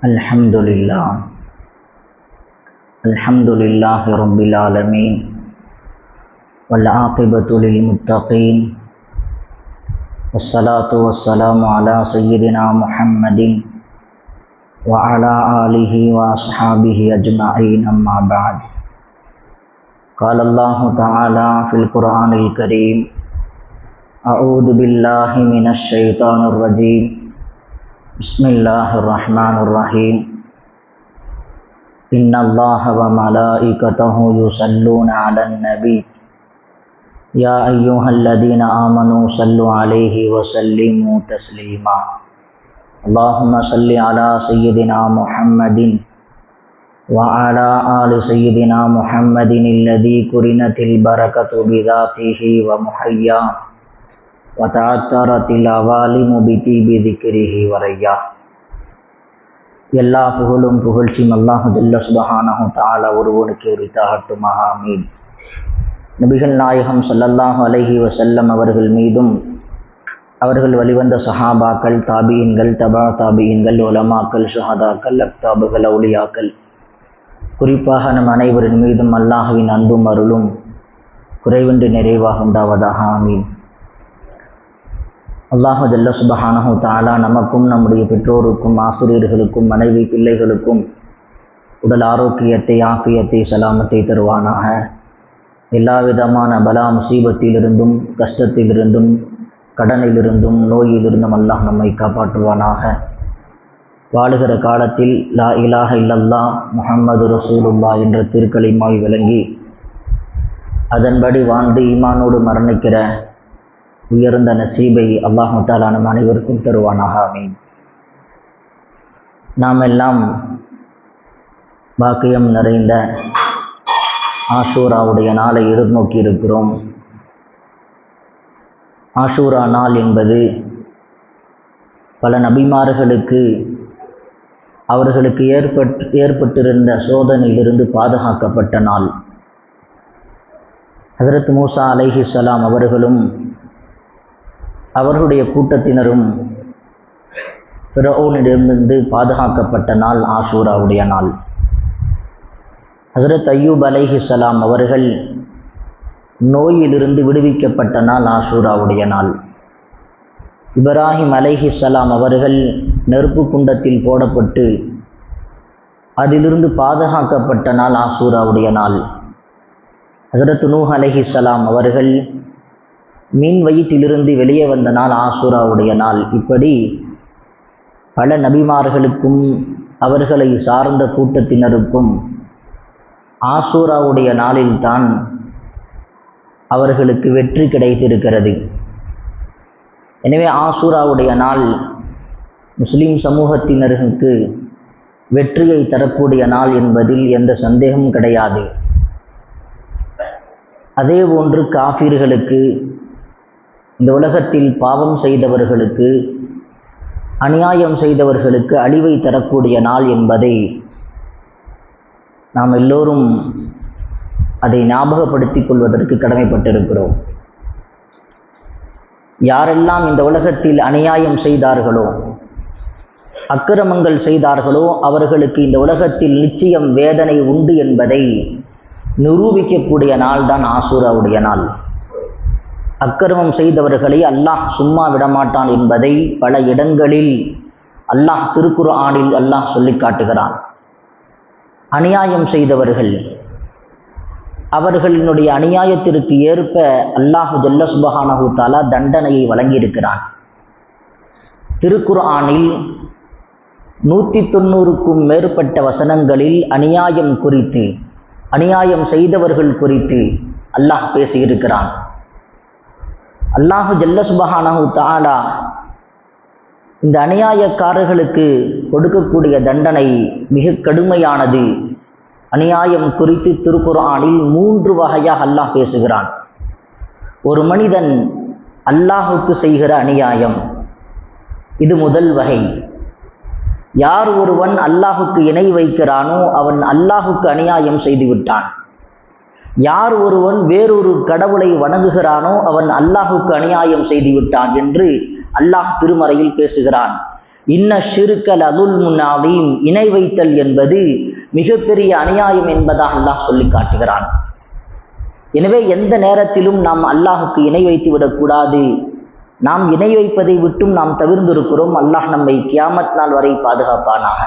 Alhamdulillah, Alhamdulillahi Rabbil Alameen, wal aqibatu lil muttaqeen, wassalatu wassalamu ala Sayyidina Muhammadin wa ala alihi wa ashabihi ajma'in, amma ba'd. Qala Allahu ta'ala fil Qur'anil Kareem, a'udhu billahi minash shaitanir rajim. Bismillahirrahmanirrahim. Innallaha wa malaikatahu yusalluna 'alan nabi. Ya ayyuhalladzina amanu sallu 'alaihi wa sallimu taslima. Allahumma salli 'ala sayyidina Muhammadin wa 'ala ali sayyidina Muhammadin alladzi kurinatil barakatu bi dzatihi wa muhayya wa ta'attaratil awalimu bi dhikrihi wa rayya. எல்லா புகழும் புகழ்ச்சியும் அல்லாஹ் ஜல்ல சுப்ஹானஹு தஆலா ஒருவனுக்கு உரித்தாகட்டுமாக. ஆமீன். நபிகள் நாயகம் ஸல்லல்லாஹு அலைஹி வஸல்லம் அவர்கள் மீதும் அவர்கள் வழிவந்த சஹாபாக்கள், தாபியின்கள், தபா தாபியின்கள், உலமாக்கள், ஷுஹதாக்கள், அக்தாபுகள், அவுலியாக்கள், குறிப்பாக நம் அனைவரின் மீதும் அல்லாஹ்வின் அன்பும் அருளும் குறைவின்றி நிறைவாக உண்டாவதாக. ஆமீன். அல்லாஹ் ஜல்ல சுப்ஹானஹு தஆலா நமக்கும் நம்முடைய பெற்றோருக்கும் ஆசிரியர்களுக்கும் மனைவி பிள்ளைகளுக்கும் உடல் ஆரோக்கியத்தை, ஆஃபியத்தை, சலாமத்தை தருவானாக. எல்லா விதமான பலா முசீபத்திலிருந்தும், கஷ்டத்திலிருந்தும், கடனிலிருந்தும், நோயிலிருந்தும் அல்லாஹ் நம்மை காப்பாற்றுவானாக. வாழுகிற காலத்தில் லா இலாஹ இல்லல்லாஹ் முஹம்மது ரசூலுல்லாஹ் என்ற திருக்கலிமாவை விளங்கி அதன்படி வாழ்ந்து ஈமானோடு மரணிக்கிற உயர்ந்த நசீபை அல்லாஹ் தஆலா நம் அனைவருக்கும் தருவானாக. ஆமீன். நாம் எல்லாம் பாக்கியம் நிறைந்த ஆஷூராவுடைய நாளை எதிர்நோக்கி இருக்கிறோம். ஆஷூரா நாள் என்பது பல நபிமார்களுக்கு அவர்களுக்கு ஏற்பட்டிருந்த சோதனையிலிருந்து பாதுகாக்கப்பட்ட நாள். ஹஸரத் மூசா அலைஹிஸ்ஸலாம் அவர்களும் அவர்களுடைய கூட்டத்தினரும் ஃபிரௌனிடமிருந்து பாதுகாக்கப்பட்ட நாள் ஆஷூராவுடைய நாள். ஹஸரத் அய்யூப் அலைஹிஸ்ஸலாம் அவர்கள் நோயிலிருந்து விடுவிக்கப்பட்ட நாள் ஆஷூராவுடைய நாள். இப்ராஹிம் அலைஹிஸ்ஸலாம் அவர்கள் நெருப்பு குண்டத்தில் போடப்பட்டு அதிலிருந்து பாதுகாக்கப்பட்ட நாள் ஆஷூராவுடைய நாள். ஹஸரத் நூஹ் அலைஹிஸ்ஸலாம் அவர்கள் மீன் வயிற்றிலிருந்து வெளியே வந்த நாள் ஆஷூராவுடைய நாள். இப்படி பல நபிமார்களுக்கும் அவர்களை சார்ந்த கூட்டத்தினருக்கும் ஆஷூராவுடைய நாளில்தான் அவர்களுக்கு வெற்றி கிடைத்திருக்கிறது. எனவே ஆஷூராவுடைய நாள் முஸ்லிம் சமூகத்தினருக்கு வெற்றியை தரக்கூடிய நாள் என்பதில் எந்த சந்தேகமும் கிடையாது. அதே போன்று காஃபிர்களுக்கு, இந்த உலகத்தில் பாவம் செய்தவர்களுக்கு, அநியாயம் செய்தவர்களுக்கு அழிவை தரக்கூடிய நாள் என்பதை நாம் எல்லோரும் அதை ஞாபகப்படுத்திக் கொள்வதற்கு கடமைப்பட்டிருக்கிறோம். யாரெல்லாம் இந்த உலகத்தில் அநியாயம் செய்தார்களோ, அக்கிரமங்கள் செய்தார்களோ, அவர்களுக்கு இந்த உலகத்தில் நிச்சயம் வேதனை உண்டு என்பதை நிரூபிக்கக்கூடிய நாள் தான் ஆஷூராவுடைய நாள். அக்கிரமம் செய்தவர்களை அல்லாஹ் சும்மா விடமாட்டான் என்பதை பல இடங்களில் அல்லாஹ் திருக்குர்ஆனில் அல்லாஹ் சொல்லி காட்டுகிறான். அநியாயம் செய்தவர்கள், அவர்களினுடைய அநியாயத்திற்கு ஏற்ப அல்லாஹ் ஜல்ல சுப்ஹானஹு தஆலா தண்டனையை வழங்கியிருக்கிறான். திருக்குர்ஆனில் 190க்கும் மேற்பட்ட வசனங்களில் அநியாயம் குறித்து, அநியாயம் செய்தவர்கள் குறித்து அல்லாஹ் பேசியிருக்கிறான். அல்லாஹ் ஜல்ல சுப்ஹானஹு தஆலா இந்த அநியாயக்காரர்களுக்கு கொடுக்கக்கூடிய தண்டனை மிக கடுமையானது. அநியாயம் குறித்து திருக்குர்ஆனில் 3 வகையாக அல்லாஹ் பேசுகிறான். ஒரு மனிதன் அல்லாஹுக்கு செய்கிற அநியாயம், இது முதல் வகை. யார் ஒருவன் அல்லாஹுக்கு இணை வைக்கிறானோ அவன் அல்லாஹுக்கு அநியாயம் செய்துவிட்டான். யார் ஒருவன் வேறொரு கடவுளை வணங்குகிறானோ அவன் அல்லாஹுக்கு அநியாயம் செய்துவிட்டான் என்று அல்லாஹ் திருமறையில் பேசுகிறான். இன்ன ஷிர்க லதுல்முன் அதீம், இணை வைத்தல் என்பது மிகப்பெரிய அநியாயம் என்பதாக அல்லாஹ் சொல்லி காட்டுகிறான். எனவே எந்த நேரத்திலும் நாம் அல்லாஹுக்கு இணை வைத்து விடக்கூடாது. நாம் இணை வைப்பதை விட்டும் நாம் தவிர்ந்திருக்கிறோம். அல்லாஹ் நம்மை கியாமத் நாள் வரை பாதுகாப்பானாக.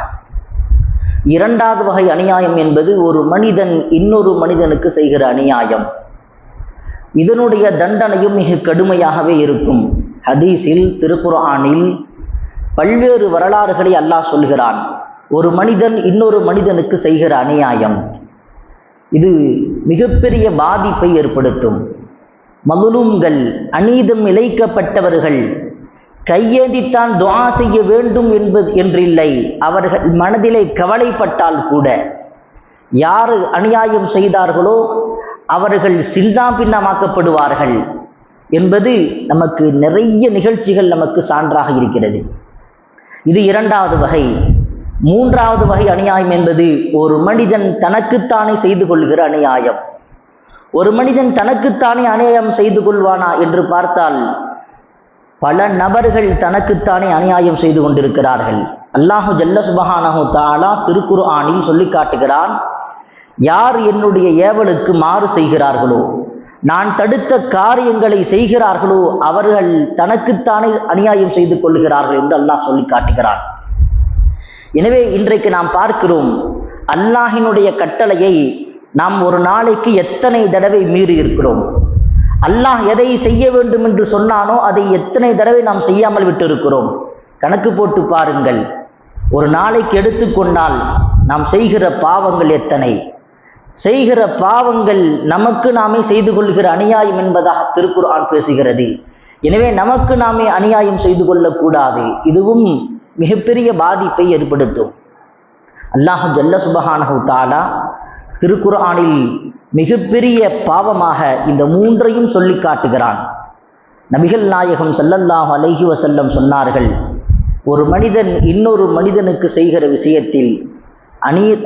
இரண்டாவது வகை அநியாயம் என்பது ஒரு மனிதன் இன்னொரு மனிதனுக்கு செய்கிற அநியாயம். இதனுடைய தண்டனையும் மிக கடுமையாகவே இருக்கும். ஹதீஸில், திருக்குர்ஆனில் பல்வேறு வரலாறுகளை அல்லாஹ் சொல்கிறான். ஒரு மனிதன் இன்னொரு மனிதனுக்கு செய்கிற அநியாயம் இது மிகப்பெரிய பாதிப்பை ஏற்படுத்தும். மதுலூம்கள், அநீதம் இழைக்கப்பட்டவர்கள் கையேந்தித்தான் துஆ செய்ய வேண்டும் என்றில்லை. அவர்கள் மனதிலே கவலைப்பட்டால் கூட யார் அநியாயம் செய்தார்களோ அவர்கள் சின்னாபின்னமாக்கப்படுவார்கள் என்பது நமக்கு நிறைய நிகழ்ச்சிகள் நமக்கு சான்றாக இருக்கிறது. இது இரண்டாவது வகை. மூன்றாவது வகை அநியாயம் என்பது ஒரு மனிதன் தனக்குத்தானே செய்து கொள்கிற அநியாயம். ஒரு மனிதன் தனக்குத்தானே அநியாயம் செய்து கொள்வானா என்று பார்த்தால் பல நபர்கள் தனக்குத்தானே அநியாயம் செய்து கொண்டிருக்கிறார்கள். அல்லாஹு ஜல்ல சுப்ஹானஹு தஆலா திருக்குர்ஆனில் சொல்லி காட்டுகிறான், யார் என்னுடைய ஏவலுக்கு மாறு செய்கிறார்களோ, நான் தடுத்த காரியங்களை செய்கிறார்களோ அவர்கள் தனக்குத்தானே அநியாயம் செய்து கொள்கிறார்கள் என்று அல்லாஹ் சொல்லி காட்டுகிறான். எனவே இன்றைக்கு நாம் பார்க்கிறோம், அல்லாஹினுடைய கட்டளையை நாம் ஒரு நாளைக்கு எத்தனை தடவை மீறி இருக்கிறோம். அல்லாஹ் எதை செய்ய வேண்டும் என்று சொன்னானோ அதை எத்தனை தடவை நாம் செய்யாமல் விட்டு இருக்கிறோம். கணக்கு போட்டு பாருங்கள். ஒரு நாளைக்கு எடுத்துக்கொண்டால் நாம் செய்கிற பாவங்கள் எத்தனை. செய்கிற பாவங்கள் நமக்கு நாமே செய்து கொள்கிற அநியாயம் என்பதாக திருக்குர்ஆன் பேசுகிறது. எனவே நமக்கு நாமே அநியாயம் செய்து கொள்ளக்கூடாது. இதுவும் மிகப்பெரிய பாதிப்பை ஏற்படுத்தும். அல்லாஹ் ஜல்ல சுப்ஹானஹு தஆலா திருக்குர்ஆனில் மிகப்பெரிய பாவமாக இந்த மூன்றையும் சொல்லி காட்டுகிறான். நபிகள் நாயகம் ஸல்லல்லாஹு அலைஹி வஸல்லம் சொன்னார்கள், ஒரு மனிதன் இன்னொரு மனிதனுக்கு செய்கிற விஷயத்தில்,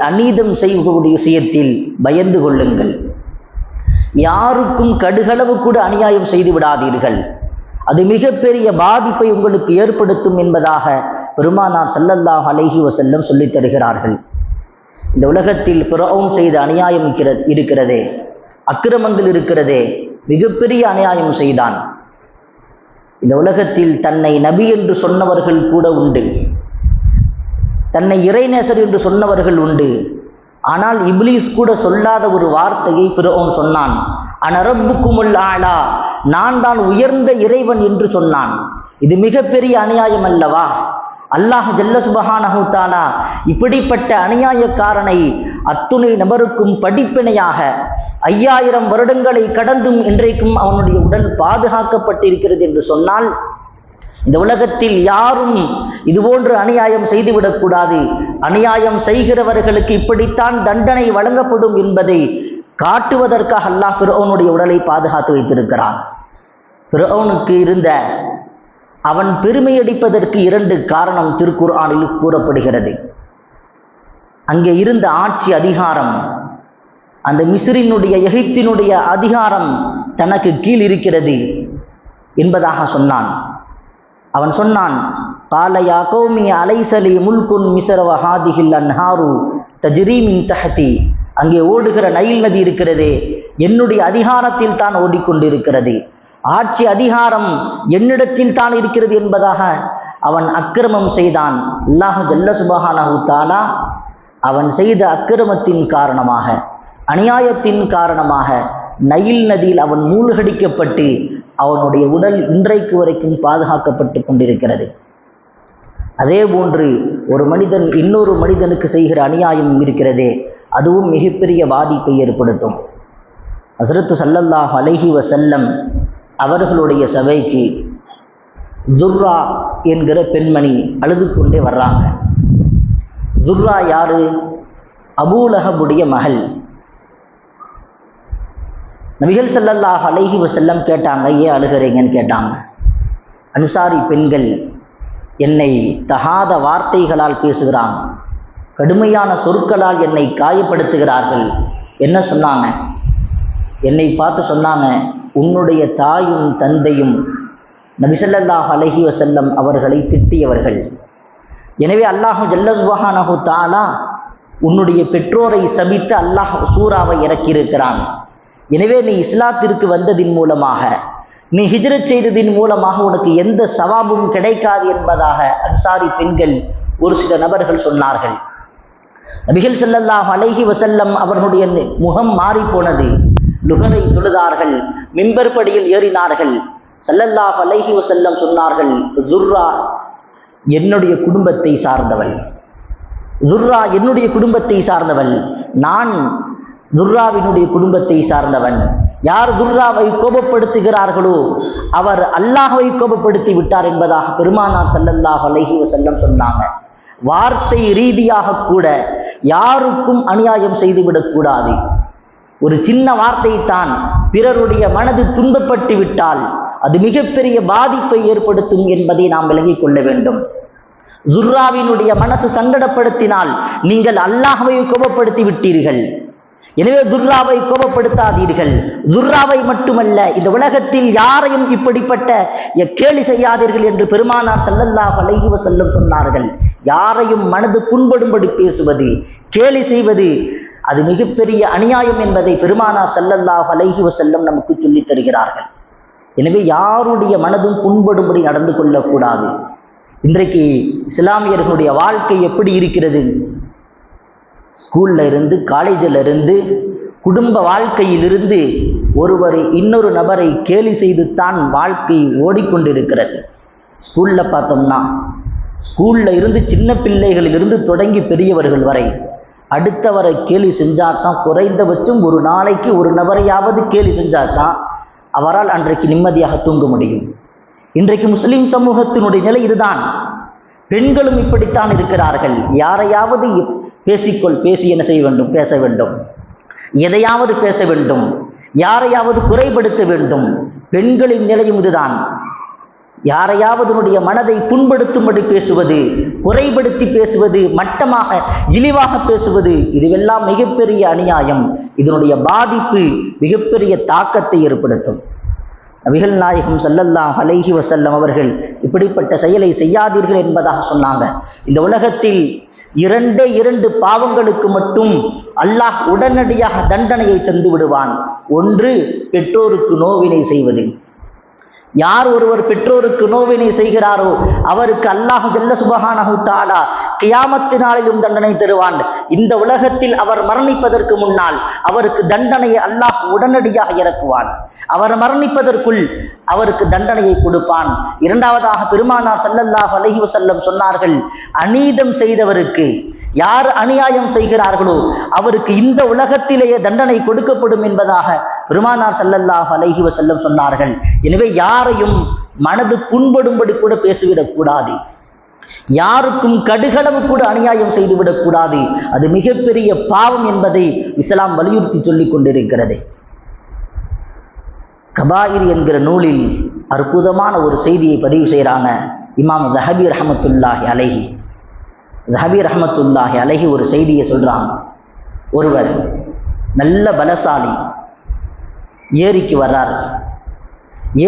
அநீதம் செய்யக்கூடிய விஷயத்தில் பயந்து கொள்ளுங்கள். யாருக்கும் கடுகளவு கூட அநியாயம் செய்து விடாதீர்கள். அது மிகப்பெரிய பாதிப்பை உங்களுக்கு ஏற்படுத்தும் என்பதாக பெருமானார் ஸல்லல்லாஹு அலைஹி வஸல்லம் சொல்லித் தருகிறார்கள். இந்த உலகத்தில் ஃபிரௌன் செய்த அநியாயம் இருக்கிறதே, அக்கிரமங்கள் இருக்கிறதே, மிகப்பெரிய அநியாயம் செய்தான். இந்த உலகத்தில் தன்னை நபி என்று சொன்னவர்கள் கூட உண்டு, தன்னை இறைநேசர் என்று சொன்னவர்கள் உண்டு. ஆனால் இப்லீஸ் கூட சொல்லாத ஒரு வார்த்தையை ஃபிரௌன் சொன்னான். அன ரப்புக்குமுல் ஆலா, நான் தான் உயர்ந்த இறைவன் என்று சொன்னான். இது மிகப்பெரிய அநியாயம் அல்லவா? அல்லாஹ் ஜல்ல சுப்ஹானஹு தஆலா இப்படிப்பட்ட அநியாயக்காரனை அத்துணை நபருக்கும் படிப்பினையாக 5000 வருடங்களை கடந்தும் இன்றைக்கும் அவனுடைய உடல் பாதுகாக்கப்பட்டிருக்கிறது என்று சொன்னால், இந்த உலகத்தில் யாரும் இதுபோன்று அநியாயம் செய்துவிடக்கூடாது. அநியாயம் செய்கிறவர்களுக்கு இப்படித்தான் தண்டனை வழங்கப்படும் என்பதை காட்டுவதற்காக அல்லாஹ் ஃபிரௌனுடைய உடலை பாதுகாத்து வைத்திருக்கிறான். ஃபிரௌனுக்கு இருந்த அவன் பெருமையடிப்பதற்கு 2 காரணம் திருக்குர்ஆனில் கூறப்படுகிறது. அங்கே இருந்த ஆட்சி அதிகாரம், அந்த மிஸ்ரினுடைய எகிப்தினுடைய அதிகாரம் தனக்கு கீழ் இருக்கிறது என்பதாக சொன்னான். அவன் சொன்னான், கால யா கௌமி அலைஸலி முல்குன் மிஸ்ர வ ஹாதிஹில் அன்ஹாரு தஜ்ரீ மின் தஹ்தி, அங்கே ஓடுகிற நைல் நதி இருக்கிறதே என்னுடைய அதிகாரத்தில் தான் ஓடிக்கொண்டிருக்கிறது, ஆட்சி அதிகாரம் என்னிடத்தில் தான் இருக்கிறது என்பதாக அவன் அக்கிரமம் செய்தான். அல்லாஹ் ஜல்ல சுப்ஹானஹு தஆலா அவன் செய்த அக்கிரமத்தின் காரணமாக, அநியாயத்தின் காரணமாக நைல் நதியில் அவன் மூழ்கடிக்கப்பட்டு அவனுடைய உடல் இன்றைக்கு வரைக்கும் பாதுகாக்கப்பட்டு கொண்டிருக்கிறது. அதே போன்று ஒரு மனிதன் இன்னொரு மனிதனுக்கு செய்கிற அநியாயம் இருக்கிறதே, அதுவும் மிகப்பெரிய பாதிப்பை ஏற்படுத்தும். ஹஸ்ரத் ஸல்லல்லாஹு அலைஹி வஸல்லம் அவர்களுடைய சபைக்கு துர்ரா என்கிற பெண்மணி அழுது கொண்டே வர்றாங்க. துர்ரா யாரு? அபூலஹபுடைய மகள். நபிகள் ஸல்லல்லாஹு அலைஹி வஸல்லம் கேட்டாங்க, ஏன் அழுகிறீங்கன்னு கேட்டாங்க. அன்சாரி பெண்கள் என்னை தகாத வார்த்தைகளால் பேசுகிறாங்க, கடுமையான சொற்களால் என்னை காயப்படுத்துகிறார்கள். என்ன சொன்னாங்க? என்னை பார்த்து சொன்னாங்க, உன்னுடைய தாயும் தந்தையும் நபி ஸல்லல்லாஹு அலைஹி வஸல்லம் அவர்களை திட்டியவர்கள், எனவே அல்லாஹ் ஜல்ல சுப்ஹானஹு தஆலா உன்னுடைய பெற்றோரை சபித்து அல்லாஹ் சூராவை இறக்கியிருக்கிறான். எனவே நீ இஸ்லாத்திற்கு வந்ததின் மூலமாக, நீ ஹிஜ்ரத் செய்ததின் மூலமாக உனக்கு எந்த சவாபும் கிடைக்காது என்பதாக அன்சாரி பெண்கள் ஒரு சில நபர்கள் சொன்னார்கள். நபிகள் ஸல்லல்லாஹு அலைஹி வஸல்லம் அவர்களுடைய முகம் மாறி போனது. லுஹரை தொழுதார்கள், மிம்பர் படியில் ஏறினார்கள். ஸல்லல்லாஹு அலைஹி வஸல்லம் சொன்னார்கள், துர்ரா என்னுடைய குடும்பத்தை சார்ந்தவள், துர்ரா என்னுடைய குடும்பத்தை சார்ந்தவள், நான் துர்ராவினுடைய குடும்பத்தை சார்ந்தவன். யார் துர்ராவை கோபப்படுத்துகிறார்களோ அவர் அல்லாஹ்வை கோபப்படுத்தி விட்டார் என்பதாக பெருமானார் ஸல்லல்லாஹு அலைஹி வஸல்லம் சொன்னாங்க. வார்த்தை ரீதியாக கூட யாருக்கும் அநியாயம் செய்துவிடக்கூடாது. ஒரு சின்ன வார்த்தை தான் பிறருடைய மனது துன்பப்பட்டு விட்டால் அது மிகப்பெரிய பாதிப்பை ஏற்படுத்தும் என்பதை நாம் விலகிக் கொள்ள வேண்டும். துர்ராவினுடைய மனசு சங்கடப்படுத்தினால் நீங்கள் அல்லாஹ்வை கோபப்படுத்தி விட்டீர்கள். எனவே துர்ராவை கோபப்படுத்தாதீர்கள். துர்ராவை மட்டுமல்ல, இந்த உலகத்தில் யாரையும் இப்படிப்பட்ட கேலி செய்யாதீர்கள் என்று பெருமானார் ஸல்லல்லாஹு அலைஹி வஸல்லம் சொன்னார்கள். யாரையும் மனது புண்படும்படி பேசுவது, கேலி செய்வது அது மிகப்பெரிய அநியாயம் என்பதை பெருமானார் ஸல்லல்லாஹு அலைஹி வஸல்லம் நமக்கு சொல்லித் தருகிறார்கள். எனவே யாருடைய மனதும் புண்படும்படி நடந்து கொள்ளக்கூடாது. இன்றைக்கு இஸ்லாமியர்களுடைய வாழ்க்கை எப்படி இருக்கிறது? ஸ்கூல்ல இருந்து, காலேஜில் இருந்து, குடும்ப வாழ்க்கையிலிருந்து ஒருவர் இன்னொரு நபரை கேலி செய்து தான் வாழ்க்கை ஓடிக்கொண்டிருக்கிறது. ஸ்கூல்ல பார்த்தோம்னா, ஸ்கூல்ல இருந்து சின்ன பிள்ளைகளிலிருந்து தொடங்கி பெரியவர்கள் வரை அடுத்தவரை கேலி செஞ்சாதான், குறைந்தபட்சம் ஒரு நாளைக்கு ஒரு நபரையாவது கேலி செஞ்சாதான் அவரால் அன்றைக்கு நிம்மதியாக தூங்க முடியும். இன்றைக்கு முஸ்லிம் சமூகத்தினுடைய நிலை இதுதான். பெண்களும் இப்படித்தான் இருக்கிறார்கள். யாரையாவது பேசி என்ன செய்ய வேண்டும்? பேச வேண்டும். எதையாவது பேச வேண்டும், யாரையாவது குறைபடுத்த வேண்டும். பெண்களின் நிலையும் இதுதான். யாரையாவதனுடைய மனதை புண்படுத்தும்படி பேசுவது, குறைபடுத்தி பேசுவது, மட்டமாக இழிவாக பேசுவது, இதுவெல்லாம் மிகப்பெரிய அநியாயம். இதனுடைய பாதிப்பு மிகப்பெரிய தாக்கத்தை ஏற்படுத்தும். நபிகள் நாயகம் ஸல்லல்லாஹு அலைஹி வஸல்லம் அவர்கள் இப்படிப்பட்ட செயலை செய்யாதீர்கள் என்பதாக சொன்னாங்க. இந்த உலகத்தில் இரண்டு பாவங்களுக்கு மட்டும் அல்லாஹ் உடனடியாக தண்டனையை தந்து விடுவான். ஒன்று, பெற்றோருக்கு நோவினை செய்வது. யார் ஒருவர் பெற்றோருக்கு நோவினை செய்கிறாரோ அவருக்கு அல்லாஹ் ஜல்ல சுப்ஹானஹு தஆலா கியாமத்து நாளிலும் தண்டனை தருவான். இந்த உலகத்தில் அவர் மரணிப்பதற்கு முன்னால் அவருக்கு தண்டனையை அல்லாஹ் உடனடியாக இறக்குவான். அவர் மரணிப்பதற்குள் அவருக்கு தண்டனையை கொடுப்பான். இரண்டாவதாக பெருமானார் ஸல்லல்லாஹு அலைஹி வஸல்லம் சொன்னார்கள், அநீதம் செய்தவருக்கு, யார் அநியாயம் செய்கிறார்களோ அவருக்கு இந்த உலகத்திலேயே தண்டனை கொடுக்கப்படும் என்பதாக பெருமானார் ஸல்லல்லாஹு அலைஹி வஸல்லம் சொன்னார்கள். எனவே யாரையும் மனது புண்படும்படி கூட பேசிவிடக்கூடாது. யாருக்கும் கடுகளவு கூட அநியாயம் செய்துவிடக்கூடாது. அது மிகப்பெரிய பாவம் என்பதை இஸ்லாம் வலியுறுத்தி சொல்லிக் கொண்டிருக்கிறது. கபாயிர் என்கிற நூலில் அற்புதமான ஒரு செய்தியை பதிவு செய்கிறாங்க இமாம் ذهبي ரஹ்மத்துல்லாஹி அலைஹி. ذهبي ரஹ்மத்துல்லாஹி அலைஹி ஒரு செய்தியை சொல்றாங்க. ஒருவர் நல்ல பலசாலி ஏரிக்கு வர்றார்.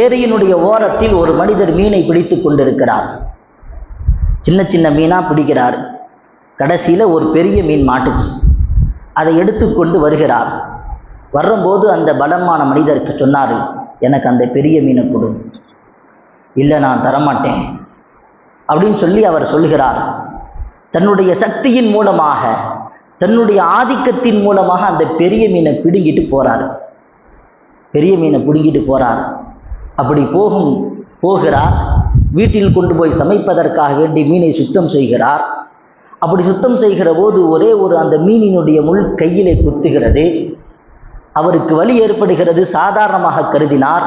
ஏரியினுடைய ஓரத்தில் ஒரு மனிதர் மீனை பிடித்து கொண்டிருக்கிறார். சின்ன சின்ன மீனா பிடிக்கிறார். கடைசியில் ஒரு பெரிய மீன் மாட்டுச்சு. அதை எடுத்துக்கொண்டு வருகிறார். வரும்போது அந்த பலமான மனிதருக்கு சொன்னார், எனக்கு அந்த பெரிய மீனை கொடு. இல்லை, நான் தரமாட்டேன் அப்படின்னு சொல்லி அவர் சொல்கிறார். தன்னுடைய சக்தியின் மூலமாக, தன்னுடைய ஆதிக்கத்தின் மூலமாக அந்த பெரிய மீனை பிடுங்கிட்டு போறார். பெரிய மீனை பிடுங்கிட்டு போறார். அப்படி போகிறார். வீட்டில் கொண்டு போய் சமைப்பதற்காக வேண்டி மீனை சுத்தம் செய்கிறார். அப்படி சுத்தம் செய்கிற போது ஒரே ஒரு அந்த மீனினுடைய முள் கையிலே குத்துகிறது. அவருக்கு வலி ஏற்படுகிறது. சாதாரணமாக கருதினார்.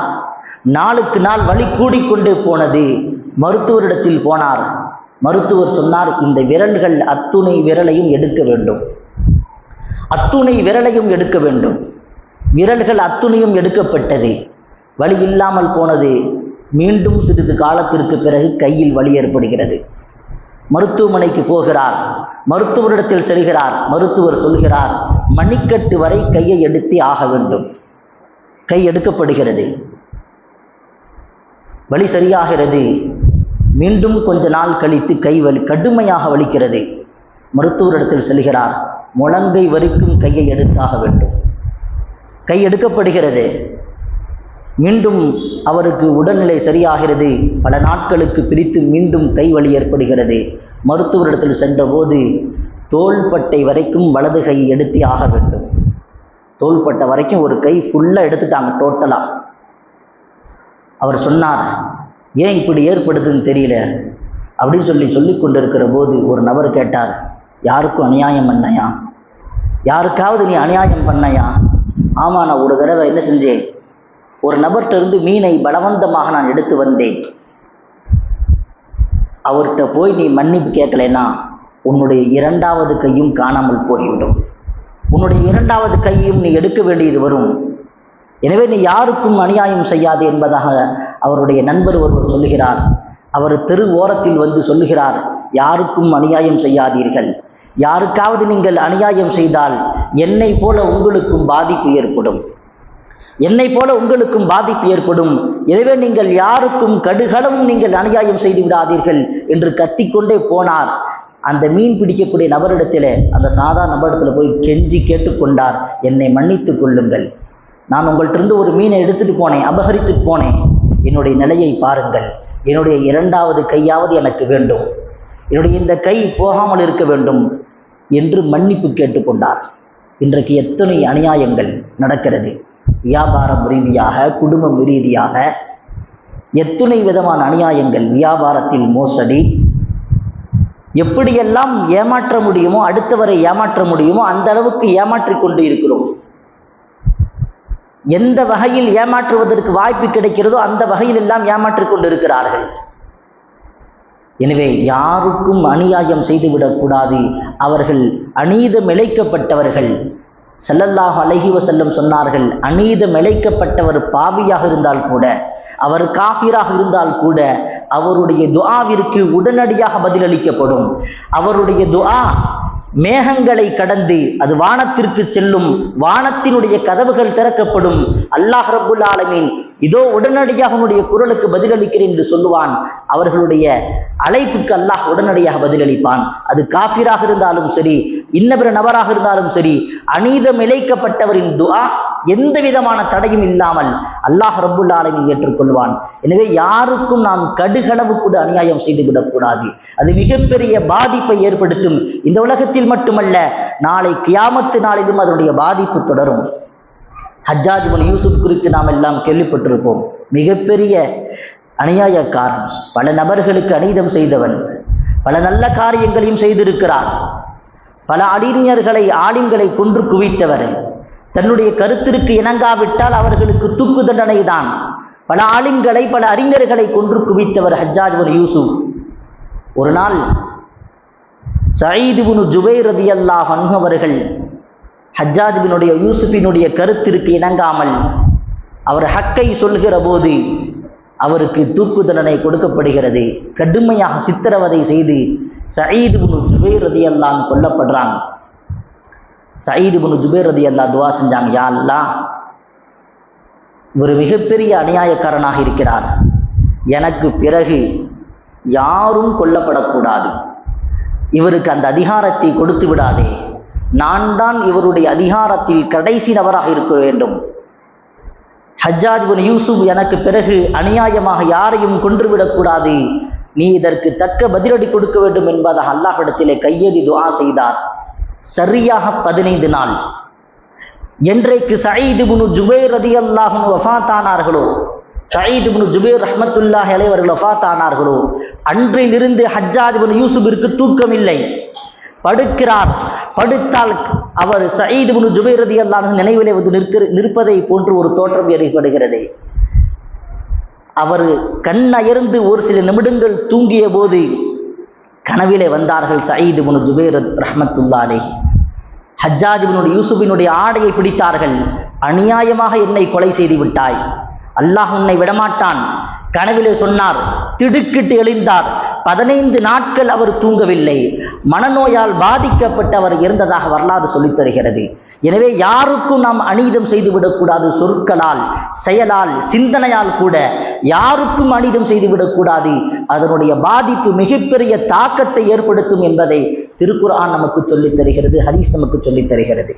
நாளுக்கு நாள் வலி கூடிக்கொண்டே போனது. மருத்துவரிடத்தில் போனார். மருத்துவர் சொன்னார், இந்த விரல்கள் அத்துணை விரலையும் எடுக்க வேண்டும். அத்துணை விரலையும் எடுக்க வேண்டும். விரல்கள் அத்துணையும் எடுக்கப்பட்டது. வலி இல்லாமல் போனது. மீண்டும் சிறிது காலத்திற்கு பிறகு கையில் வலி ஏற்படுகிறது. மருத்துவமனைக்கு போகிறார். மருத்துவரிடத்தில் செல்கிறார். மருத்துவர் சொல்கிறார், மணிக்கட்டு வரை கையை எடுத்தே ஆக வேண்டும். கை எடுக்கப்படுகிறது. வலி சரியாகிறது. மீண்டும் கொஞ்ச நாள் கழித்து கை கடுமையாக வலிக்கிறது. மருத்துவரிடத்தில் செல்கிறார். முழங்கை வரைக்கும் கையை எடுத்தாக வேண்டும். கை எடுக்கப்படுகிறது. மீண்டும் அவருக்கு உடல்நிலை சரியாகிறது. பல நாட்களுக்கு பிரித்து மீண்டும் கை வலி ஏற்படுகிறது. மருத்துவரிடத்தில் சென்றபோது தோள்பட்டை வரைக்கும் வலது கை எடுத்தே ஆக வேண்டும். தோள்பட்டை வரைக்கும் ஒரு கை ஃபுல்லாக எடுத்துட்டாங்க டோட்டலாக. அவர் சொன்னார், ஏன் இப்படி ஏற்படுதுன்னு தெரியல அப்படின்னு சொல்லி கொண்டிருக்கிற போது ஒரு நபர் கேட்டார், யாருக்கும் அநியாயம் பண்ணையா? யாருக்காவது நீ அநியாயம் பண்ணையா? ஆமாம், நான் ஒரு தடவை என்ன செஞ்சேன், ஒரு நபர்கிட்ட இருந்து மீனை பலவந்தமாக நான் எடுத்து வந்தேன். அவர்கிட்ட போய் நீ மன்னிப்பு கேட்கலைன்னா உன்னுடைய இரண்டாவது கையும் காணாமல் போய்விடும். உன்னுடைய இரண்டாவது கையும் நீ எடுக்க வேண்டியது வரும். எனவே நீ யாருக்கும் அநியாயம் செய்யாது என்பதாக அவருடைய நண்பர் ஒருவர் சொல்லுகிறார். அவர் தெரு ஓரத்தில் வந்து சொல்லுகிறார், யாருக்கும் அநியாயம் செய்யாதீர்கள். யாருக்காவது நீங்கள் அநியாயம் செய்தால் என்னை போல உங்களுக்கும் பாதிப்பு ஏற்படும். என்னை போல உங்களுக்கும் பாதிப்பு ஏற்படும். எனவே நீங்கள் யாருக்கும் கடுகளவும் நீங்கள் அநியாயம் செய்து விடாதீர்கள் என்று கத்திக்கொண்டே போனார். அந்த மீன் பிடிக்கக்கூடிய நபரிடத்தில், அந்த சாதாரண நபரிடத்தில் போய் கெஞ்சி கேட்டுக்கொண்டார், என்னை மன்னித்து கொள்ளுங்கள். நான் உங்கள்கிட்ட ஒரு மீனை எடுத்துட்டு போனேன், அபகரித்து போனேன். என்னுடைய நிலையை பாருங்கள். என்னுடைய இரண்டாவது கையாவது எனக்கு வேண்டும். என்னுடைய இந்த கை போகாமல் இருக்க வேண்டும் என்று மன்னிப்பு கேட்டுக்கொண்டார். இன்றைக்கு எத்தனை அநியாயங்கள் நடக்கிறது. வியாபாரம் ரீதியாக, குடும்பம் ரீதியாக எத்தனை விதமான அநியாயங்கள். வியாபாரத்தில் மோசடி. எப்படியெல்லாம் ஏமாற்ற முடியுமோ, அடுத்தவரை ஏமாற்ற முடியுமோ அந்த அளவுக்கு ஏமாற்றிக் கொண்டு இருக்கிறோம். எந்த வகையில் ஏமாற்றுவதற்கு வாய்ப்பு கிடைக்கிறதோ அந்த வகையில் எல்லாம் ஏமாற்றிக் கொண்டு இருக்கிறார்கள். எனவே யாருக்கும் அநியாயம் செய்துவிடக்கூடாது. அவர்கள் அநீதம் இழைக்கப்பட்டவர்கள். ஸல்லல்லாஹு அலைஹி வஸல்லம் சொன்னார்கள், அநீதம் இழைக்கப்பட்டவர் பாவியாக இருந்தால் கூட, அவர் காஃபிராக இருந்தால் கூட அவருடைய துஆவிற்கு உடனடியாக பதிலளிக்கப்படும். அவருடைய துஆ மேகங்களை கடந்து அது வானத்திற்கு செல்லும். வானத்தினுடைய கதவுகள் திறக்கப்படும். அல்லாஹ் ரப்புல் ஆலமீன் இதோ உடனடியாக உன்னுடைய குரலுக்கு பதிலளிக்கிறேன் என்று சொல்லுவான். அவர்களுடைய அழைப்புக்கு அல்லாஹ் உடனடியாக பதிலளிப்பான். அது காஃபிராக இருந்தாலும் சரி, இன்னபிற நபராக இருந்தாலும் சரி, அநீதம் இழைக்கப்பட்டவரின் துஆ எந்த விதமான தடையும் இல்லாமல் அல்லாஹ் ரப்புல் ஆலமீன் ஏற்றுக்கொள்வான். எனவே யாருக்கும் நாம் கடுகளவு கூட அநியாயம் செய்துவிடக்கூடாது. அது மிகப்பெரிய பாதிப்பை ஏற்படுத்தும். இந்த உலகத்தில் மட்டுமல்ல, நாளை கியாமத்து நாளிலும் அதனுடைய பாதிப்பு தொடரும். ஹஜ்ஜாஜ் இப்னு யூசுப் குறித்து நாம் எல்லாம் கேள்விப்பட்டிருப்போம். மிகப்பெரிய அநியாயக்காரன், பல நபர்களுக்கு அநீதம் செய்தவன், பல நல்ல காரியங்களையும் செய்திருக்கிறார். பல ஆலிம்களை கொன்று குவித்தவர். தன்னுடைய கருத்திற்கு இணங்காவிட்டால் அவர்களுக்கு தூக்கு தண்டனை தான். பல ஆலிம்களை, பல அறிஞர்களை கொன்று குவித்தவர் ஹஜ்ஜாஜ் இப்னு யூசுப். ஒரு நாள் சயீத் இப்னு ஜுபைர் ரலியல்லாஹு அன்ஹு அவர்கள் ஹஜ்ஜாஜ் இப்னு யூசுஃபினுடைய கருத்திற்கு இணங்காமல் அவர் ஹக்கை சொல்கிற போது அவருக்கு தூக்கு தண்டனை கொடுக்கப்படுகிறது. கடுமையாக சித்திரவதை செய்து சயீத் இப்னு ஜுபைர் ரலியல்லாஹு அன்ஹு கொல்லப்படுறாங்க. சயீத் இப்னு ஜுபைர் ரலியல்லாஹு துஆ செஞ்சாங்க, யா அல்லாஹ், ஒரு மிகப்பெரிய அநியாயக்காரனாக இருக்கிறார். எனக்கு பிறகு யாரும் கொல்லப்படக்கூடாது. இவருக்கு அந்த அதிகாரத்தை கொடுத்து விடாதே. நான் தான் இவருடைய அதிகாரத்தில் கடைசி நபராக இருக்க வேண்டும். ஹஜ்ஜாஜ் இப்னு யூசுப் எனக்கு பிறகு அநியாயமாக யாரையும் கொன்றுவிடக்கூடாது. நீ இதற்கு தக்க பதிலடி கொடுக்க வேண்டும் என்பதாக அல்லாஹ்விடத்திலே கையேந்தி துஆ செய்தார். சரியாக 15 நாள். என்றைக்கு சயீத் இப்னு ஜுபைர் ரலியல்லாஹு அன்ஹு வஃபாத் ஆனார்களோ, சயீத் இப்னு ஜுபைர் ரஹ்மத்துல்லாஹி அலைஹி அவர்கள் வஃபாத் ஆனார்களோ, அன்றிலிருந்து ஹஜ்ஜாஜ் இப்னு யூசுஃபிற்கு தூக்கம் இல்லை. படுக்கிறார். படுத்தால் அவர் சயீத் இப்னு ஜுபைர் ரலியல்லாஹு அன்ஹு நினைவிலே வந்து நிற்பதை போன்று ஒரு தோற்றம் ஏற்படுகிறது. அவர் கண்ணயர்ந்து ஒரு சில நிமிடங்கள் தூங்கிய போது கனவிலே வந்தார்கள் சயீத் இப்னு ஜுபைர் ரஹ்மத்துல்லாஹி அலைஹி. ஹஜ்ஜாஜ் இப்னு யூசுஃபினுடைய ஆடையை பிடித்தார்கள். அநியாயமாக என்னை கொலை செய்து விட்டாய், அல்லாஹ் உன்னை விடமாட்டான். கனவிலே சொன்னார். திடுக்கிட்டு எழுந்தார். 15 நாட்கள் அவர் தூங்கவில்லை. மனநோயால் பாதிக்கப்பட்டு அவர் இறந்ததாக வரலாறு சொல்லித் தருகிறது. எனவே யாருக்கும் நாம் அநீதம் செய்துவிடக்கூடாது. சொற்களால், செயலால், சிந்தனையால் கூட யாருக்கும் அநீதம் செய்துவிடக்கூடாது. அதனுடைய பாதிப்பு மிகப்பெரிய தாக்கத்தை ஏற்படுத்தும் என்பதை திருக்குர்ஆன் நமக்கு சொல்லித் தருகிறது, ஹதீஸ் நமக்கு சொல்லித் தருகிறது.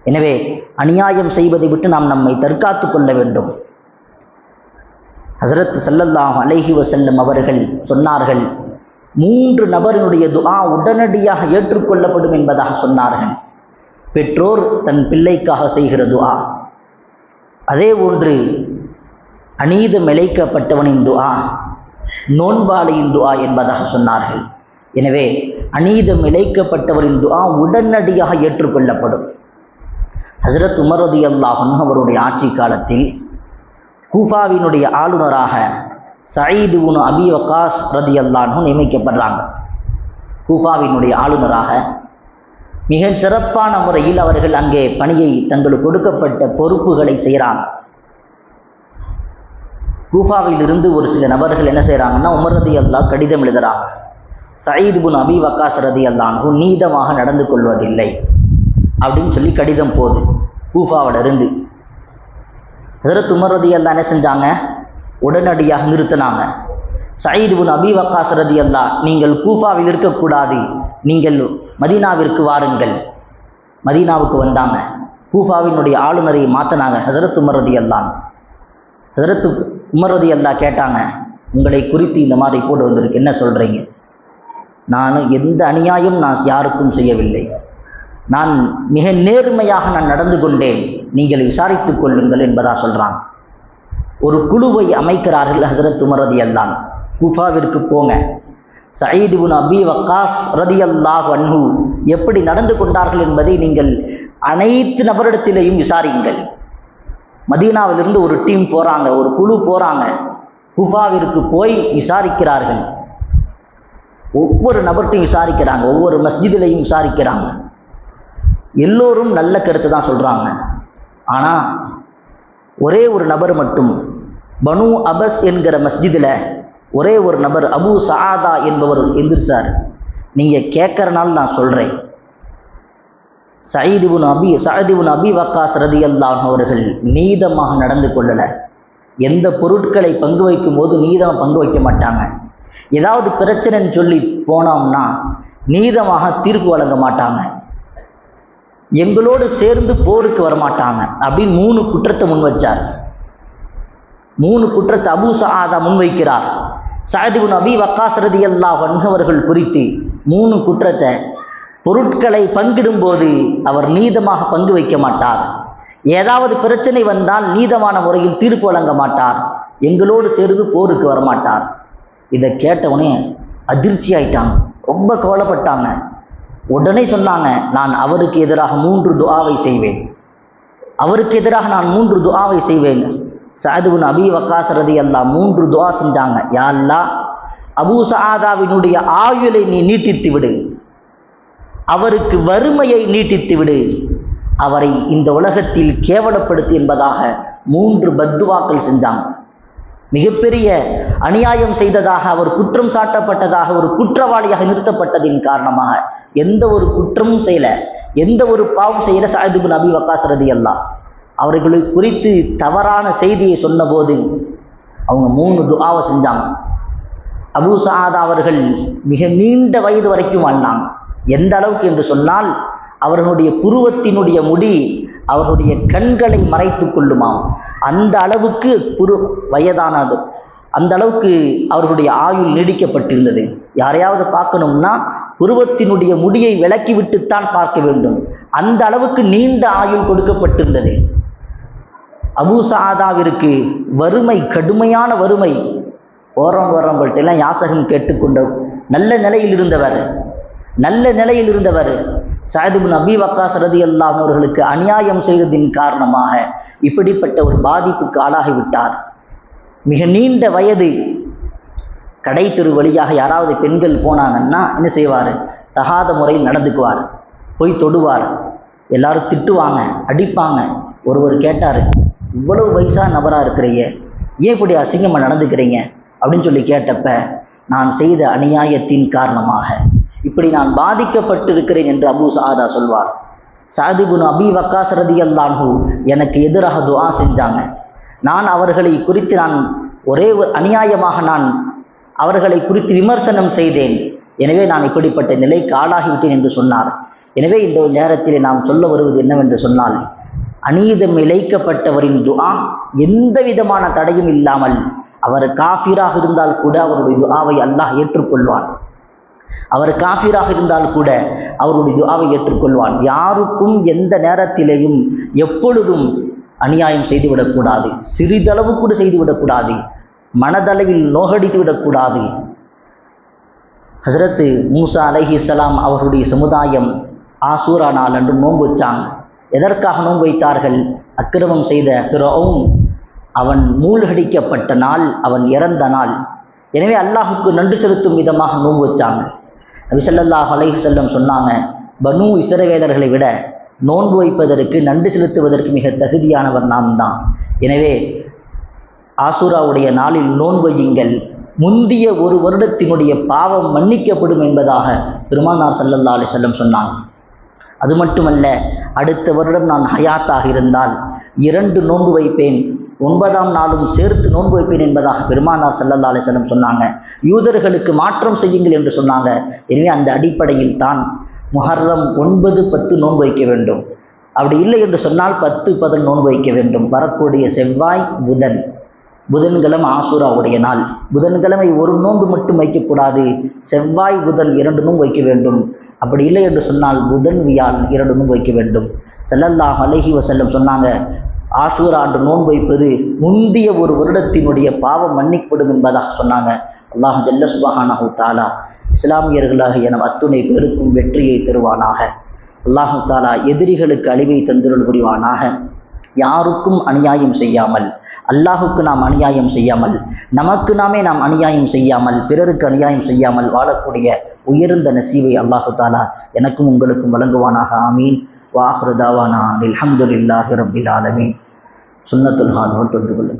எனவே அநியாயம் செய்வதை விட்டு நாம் நம்மை தற்காத்து கொள்ள வேண்டும். ஹஸரத் ஸல்லல்லாஹு அலைஹி வஸல்லம் அவர்கள் சொன்னார்கள், 3 நபரினுடைய துஆ உடனடியாக ஏற்றுக்கொள்ளப்படும் என்பதாக சொன்னார்கள். பெற்றோர் தன் பிள்ளைக்காக செய்கிற துஆ, அதே போன்று அநீதம் இழைக்கப்பட்டவனின் துஆ, நோன்பாளியின் துஆ என்பதாக சொன்னார்கள். எனவே அநீதம் இழைக்கப்பட்டவரின் துஆ உடனடியாக ஏற்றுக்கொள்ளப்படும். ஹஸரத் உமர் ரலியல்லாஹு அன்ஹு அவருடைய ஆட்சி காலத்தில் கூஃபாவினுடைய ஆளுநராக சயீத் இப்னு அபி வக்காஸ் ரலியல்லாஹு அன்ஹு நியமிக்கப்படுறாங்க. கூஃபாவினுடைய ஆளுநராக மிக சிறப்பான முறையில் அவர்கள் அங்கே பணியை, தங்களுக்கு கொடுக்கப்பட்ட பொறுப்புகளை செய்கிறாங்க. கூஃபாவில் இருந்து ஒரு சில நபர்கள் என்ன செய்கிறாங்கன்னா, உமர் ரலியல்லாஹு கடிதம் எழுதுகிறாங்க. சயீத் இப்னு அபி வக்காஸ் ரலியல்லாஹு அன்ஹு நீதமாக நடந்து கொள்வதில்லை அப்படின்னு சொல்லி கடிதம் போகுது கூஃபாவில் இருந்து. ஹஸரத் உமர் ரலியல்லாஹு என்ன செஞ்சாங்க, உடனடியாக நிறுத்தினாங்க. சயீத் இப்னு அபி வக்காஸ் ரலியல்லாஹு, நீங்கள் கூஃபாவில் இருக்கக்கூடாது, நீங்கள் மதீனாவிற்கு வாருங்கள். மதீனாவுக்கு வந்தாங்க. கூஃபாவினுடைய ஆளுநரை மாற்றினாங்க ஹஸரத் உமர் ரலியல்லாஹு. ஹஸரத் உமர் ரலியல்லாஹு கேட்டாங்க, உங்களை குறித்து இந்த மாதிரி ரிப்போர்ட் வந்திருக்கு, என்ன சொல்கிறீங்க? நான் எந்த அநியாயம் நான் யாருக்கும் செய்யவில்லை, நான் மிக நேர்மையாக நான் நடந்து கொண்டேன், நீங்கள் விசாரித்துக் கொள்ளுங்கள் என்பதா சொல்கிறாங்க. ஒரு குழுவை அமைக்கிறார்கள் ஹஸரத் உமர் ரலியல்லாஹு. கூஃபாவிற்கு போங்க, சயீத் இப்னு அபி வக்காஸ் ரலியல்லாஹு அன்ஹு எப்படி நடந்து கொண்டார்கள் என்பதை நீங்கள் அனைத்து நபரிடத்திலேயும் விசாரியுங்கள். மதீனாவிலிருந்து ஒரு டீம் போகிறாங்க, ஒரு குழு போகிறாங்க, கூஃபாவிற்கு போய் விசாரிக்கிறார்கள். ஒவ்வொரு நபர்கிட்டையும் விசாரிக்கிறாங்க, ஒவ்வொரு மஸ்ஜிதிலையும் விசாரிக்கிறாங்க. எல்லோரும் நல்ல கருத்து தான் சொல்கிறாங்க. ஆனால் ஒரே ஒரு நபர் மட்டும் பனு அபஸ் என்கிற மஸ்ஜிதில் ஒரே ஒரு நபர் அபு சஆதா என்பவர் எந்திரிச்சார். நீங்கள் கேட்குறனால நான் சொல்கிறேன், சயீத் இப்னு அபி வக்காஸ் ரலியல்லாஹு அவர்கள் நீதமாக நடந்து கொள்ளலை. எந்த பொருட்களை பங்கு வைக்கும் போது நீதமாக பங்கு வைக்க மாட்டாங்க. ஏதாவது பிரச்சனைன்னு சொல்லி போனோம்னா நீதமாக தீர்ப்பு வழங்க மாட்டாங்க. எங்களோடு சேர்ந்து போருக்கு வரமாட்டாங்க அப்படின்னு 3 குற்றத்தை முன் வச்சார். 3 குற்றத்தை அபு சஆதா முன்வைக்கிறார். சயீத் இப்னு அபி வக்காஸ் ரலியல்லாஹு அன்ஹு அவர்கள் குறித்து 3 குற்றத்தை, பொருட்களை பங்கிடும்போது அவர் நீதமாக பங்கு வைக்க மாட்டார், ஏதாவது பிரச்சனை வந்தால் நீதமான முறையில் தீர்ப்பு வழங்க மாட்டார், எங்களோடு சேர்ந்து போருக்கு வரமாட்டார். இதை கேட்டவுடனே அதிர்ச்சி ஆயிட்டாங்க, ரொம்ப கவலைப்பட்டாங்க. உடனே சொன்னாங்க, நான் அவருக்கு எதிராக 3 துஆவை செய்வேன், அவருக்கு எதிராக நான் 3 துஆவை செய்வேன். சயீத் இப்னு அபி வக்காஸ் ரலியல்லாஹு 3 துஆ செஞ்சாங்க. யா அல்லாஹ், அபூ சஆதாவினுடைய ஆயுளை நீ நீட்டித்து விடு, அவருக்கு வறுமையை நீட்டித்து விடு, அவரை இந்த உலகத்தில் கேவலப்படுத்து என்பதாக 3 பத்துவாக்கள் செஞ்சாங்க. மிகப்பெரிய அநியாயம் செய்ததாக அவர் குற்றம் சாட்டப்பட்டதாக, ஒரு குற்றவாளியாக நிறுத்தப்பட்டதின் காரணமாக எந்த ஒரு குற்றமும் செய்யலை, எந்த ஒரு பாவம் செய்யலை. சயீத் இப்னு அபி வக்காஸ் ரலியல்லாஹு அவர்களை குறித்து தவறான செய்தியை சொன்னபோது அவங்க 3 துஆவை செஞ்சாங்க. அபூ சஆதா அவர்கள் மிக நீண்ட வயது வரைக்கும் வாழ்ந்தாங்க. எந்த அளவுக்கு என்று சொன்னால், அவர்களுடைய புருவத்தினுடைய முடி அவர்களுடைய கண்களை மறைத்து கொள்ளுமாம். அந்த அளவுக்கு வயதானது, அந்த அளவுக்கு அவர்களுடைய ஆயுள் நீடிக்கப்பட்டிருந்தது. யாரையாவது பார்க்கணும்னா புருவத்தினுடைய முடியை விலக்கிவிட்டுத்தான் பார்க்க வேண்டும், அந்த அளவுக்கு நீண்ட ஆயுள் கொடுக்கப்பட்டிருந்தது. அபூ சஆதாவிற்கு வறுமை, கடுமையான வறுமை, ஓரங்கள்ட்ட எல்லாம் யாசகம் கேட்டுக்கொண்ட நல்ல நிலையில் இருந்தவர் சயீத் இப்னு அபி வக்காஸ் ரலியல்லாஹு அவர்களுக்கு அநியாயம் செய்ததின் காரணமாக இப்படிப்பட்ட ஒரு பாதிப்புக்கு ஆளாகிவிட்டார். மிக நீண்ட வயது. கடை தெரு வழியாக யாராவது பெண்கள் போனாங்கன்னா என்ன செய்வார்? தகாத முறையில் நடந்துக்குவார், போய் தொடுவார், எல்லாரும் திட்டுவாங்க, அடிப்பாங்க. ஒருவர் கேட்டார், இவ்வளவு வயசான நபராக இருக்கிறீங்க, ஏன் இப்படி அசிங்கமாக நடந்துக்கிறீங்க அப்படின்னு சொல்லி கேட்டப்ப, நான் செய்த அநியாயத்தின் காரணமாக இப்படி நான் பாதிக்கப்பட்டிருக்கிறேன் என்று அபூ சஆதா சொல்வார். சஅத் இப்னு அபீ வக்காஸ் ரலியல்லாஹு அன்ஹு எனக்கு எதிராக துஆ செஞ்சாங்க. நான் அவர்களை குறித்து ஒரே ஒரு அநியாயமாக நான் அவர்களை குறித்து விமர்சனம் செய்தேன். எனவே நான் இப்படிப்பட்ட நிலைக்கு ஆளாகிவிட்டேன் என்று சொன்னார். எனவே இந்த நேரத்தில் நாம் சொல்ல வருவது என்னவென்று சொன்னால், அநீதம் இழைக்கப்பட்டவரின் துஆ எந்த விதமான தடையும் இல்லாமல், அவர் காஃபிராக இருந்தால் கூட அவருடைய துஆவை அல்லாஹ் ஏற்றுக்கொள்வான். அவர் காஃபிராக இருந்தால் கூட அவருடைய துஆவை ஏற்றுக்கொள்வான். யாருக்கும் எந்த நேரத்திலேயும் எப்பொழுதும் அநியாயம் செய்துவிடக்கூடாது, சிறிதளவு கூட செய்துவிடக்கூடாது, மனதளவில் நோகடித்து விடக்கூடாது. ஹஸரத் மூசா அலைஹிஸ்ஸலாம் அவருடைய சமுதாயம் ஆசூரா நாள் அன்று நோன்பு வச்சாங்க. எதற்காக நோன்பு வைத்தார்கள்? அக்கிரமம் செய்த ஃபிரௌன் அவன் மூழ்கடிக்கப்பட்ட நாள், அவன் இறந்த நாள். எனவே அல்லாஹுக்கு நன்றி செலுத்தும் விதமாக நோன்பு வச்சாங்க. நபி ஸல்லல்லாஹு அலைஹி வஸல்லம் சொன்னாங்க, பனு இஸ்ரவேலர்களை விட நோன்பு வைப்பதற்கு நன்றி செலுத்துவதற்கு மிக தகுதியானவர் நாம் தான். எனவே ஆசூராவுடைய நாளில் நோன்பு வையுங்கள், முந்திய ஒரு வருடத்தினுடைய பாவம் மன்னிக்கப்படும் என்பதாக பெருமானார் ஸல்லல்லாஹு அலைஹி வஸல்லம் சொன்னாங்க. அது மட்டுமல்ல, அடுத்த வருடம் நான் ஹயாத்தாக இருந்தால் 2 நோன்பு வைப்பேன், 9ஆம் நாளும் சேர்த்து நோன்பு வைப்பேன் என்பதாக பெருமானார் ஸல்லல்லாஹு அலைஹி வஸல்லம் சொன்னாங்க. யூதர்களுக்கு மாற்றம் செய்யுங்கள் என்று சொன்னாங்க. எனவே அந்த அடிப்படையில் தான் முஹர்ரம் 9, 10 நோன்பு வைக்க வேண்டும். அப்படி இல்லை என்று சொன்னால் 10, 11 நோன்பு வைக்க வேண்டும். வரக்கூடிய செவ்வாய், புதன்கிழமை ஆசூராவுடைய நாள். புதன்கிழமை ஒரு நோன்பு மட்டும் வைக்கக்கூடாது, செவ்வாய், புதன் 2 நோன்பு வைக்க வேண்டும். அப்படி இல்லை என்று சொன்னால் புதன், வியாழன் 2 நோன்பு வைக்க வேண்டும். ஸல்லல்லாஹு அலைஹி வஸல்லம் சொன்னாங்க, ஆஷூரா அன்று நோன்பு வைப்பது முந்திய ஒரு வருடத்தினுடைய பாவம் மன்னிக்கப்படும் என்பதாக சொன்னாங்க. அல்லாஹ் ஜல்ல சுப்ஹானஹு தஆலா இஸ்லாமியர்களாகிய நம் அத்துணை பேருக்கும் வெற்றியை தருவானாக. அல்லாஹ் தஆலா எதிரிகளுக்கு அழிவை தந்திருள் புரிவானாக. யாருக்கும் அநியாயம் செய்யாமல், அல்லாஹுக்கு நாம் அநியாயம் செய்யாமல், நமக்கு நாமே நாம் அநியாயம் செய்யாமல், பிறருக்கு அநியாயம் செய்யாமல் வாழக்கூடிய உயர்ந்த நசீவை அல்லாஹு தஆலா எனக்கும் உங்களுக்கும் வழங்குவானாக. ஆமீன். வாஹிரு தாவானா அல்ஹம்துலில்லாஹி ரப்பில் ஆலமீன். சுன்னத்துல் ஹாத் தொண்டு கொள்ளுங்கள்.